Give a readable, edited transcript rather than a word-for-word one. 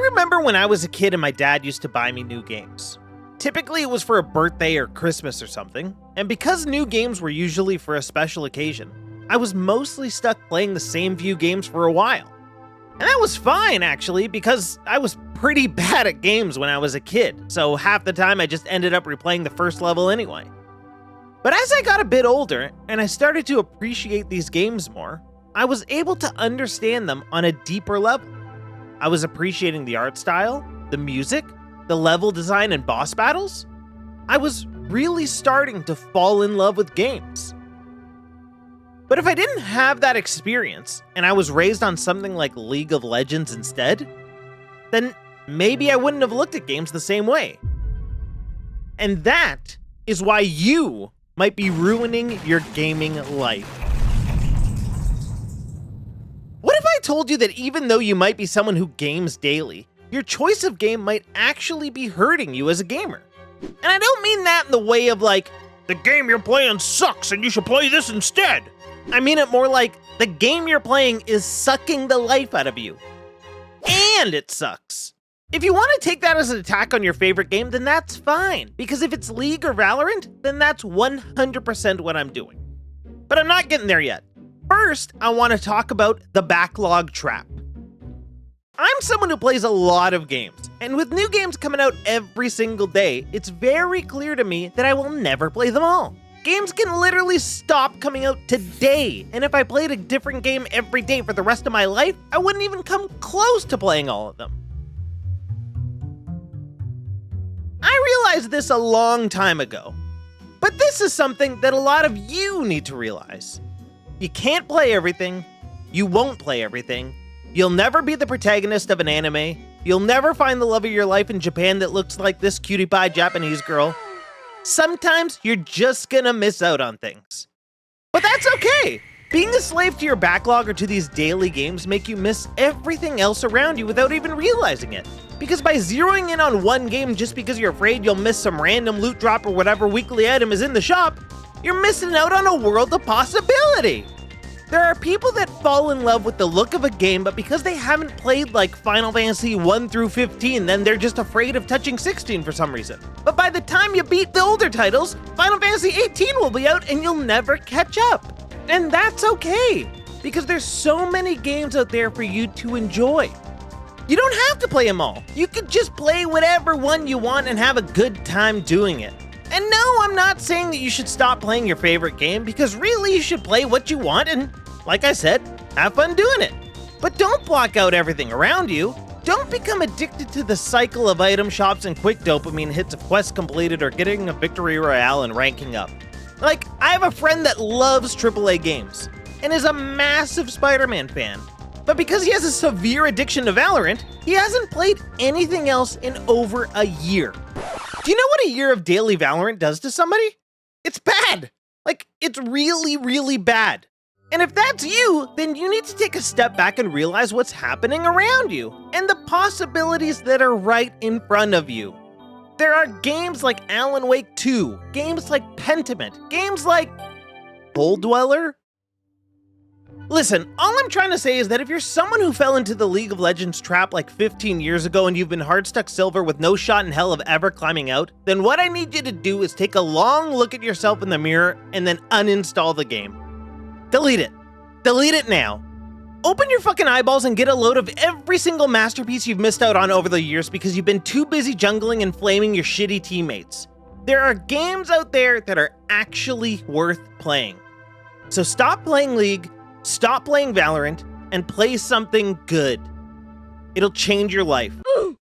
remember when I was a kid and my dad used to buy me new games. Typically it was for a birthday or Christmas or something, and because new games were usually for a special occasion, I was mostly stuck playing the same few games for a while. And that was fine actually, because I was pretty bad at games when I was a kid, so half the time I just ended up replaying the first level anyway. But as I got a bit older and I started to appreciate these games more, I was able to understand them on a deeper level. I was appreciating the art style, the music, the level design and boss battles. I was really starting to fall in love with games. But if I didn't have that experience and I was raised on something like League of Legends instead, then maybe I wouldn't have looked at games the same way. And that is why you might be ruining your gaming life. What if I told you that even though you might be someone who games daily, your choice of game might actually be hurting you as a gamer? And I don't mean that in the way of like, the game you're playing sucks and you should play this instead. I mean it more like, the game you're playing is sucking the life out of you. And it sucks. If you want to take that as an attack on your favorite game, then that's fine. Because if it's League or Valorant, then that's 100% what I'm doing. But I'm not getting there yet. First, I want to talk about the backlog trap. I'm someone who plays a lot of games, and with new games coming out every single day, it's very clear to me that I will never play them all. Games can literally stop coming out today, and if I played a different game every day for the rest of my life, I wouldn't even come close to playing all of them. I realized this a long time ago, but this is something that a lot of you need to realize. You can't play everything, you won't play everything, you'll never be the protagonist of an anime, you'll never find the love of your life in Japan that looks like this cutie pie Japanese girl. Sometimes you're just gonna miss out on things. But that's okay! Being a slave to your backlog or to these daily games make you miss everything else around you without even realizing it. Because by zeroing in on one game just because you're afraid you'll miss some random loot drop or whatever weekly item is in the shop, you're missing out on a world of possibility. There are people that fall in love with the look of a game, but because they haven't played like Final Fantasy 1 through 15, then they're just afraid of touching 16 for some reason. But by the time you beat the older titles, Final Fantasy 18 will be out and you'll never catch up. And that's okay, because there's so many games out there for you to enjoy. You don't have to play them all. You could just play whatever one you want and have a good time doing it. And no, I'm not saying that you should stop playing your favorite game, because really you should play what you want and, like I said, have fun doing it. But don't block out everything around you. Don't become addicted to the cycle of item shops and quick dopamine hits of quests completed or getting a victory royale and ranking up. Like, I have a friend that loves AAA games and is a massive Spider-Man fan. But because he has a severe addiction to Valorant, he hasn't played anything else in over a year. Do you know what a year of daily Valorant does to somebody? It's bad. Like, it's really, really bad. And if that's you, then you need to take a step back and realize what's happening around you and the possibilities that are right in front of you. There are games like Alan Wake 2, games like Pentiment, games like Pole Dweller. Listen, all I'm trying to say is that if you're someone who fell into the League of Legends trap like 15 years ago and you've been hard-stuck silver with no shot in hell of ever climbing out, then what I need you to do is take a long look at yourself in the mirror and then uninstall the game. Delete it. Delete it now. Open your fucking eyeballs and get a load of every single masterpiece you've missed out on over the years because you've been too busy jungling and flaming your shitty teammates. There are games out there that are actually worth playing. So stop playing League, stop playing Valorant, and play something good. It'll change your life.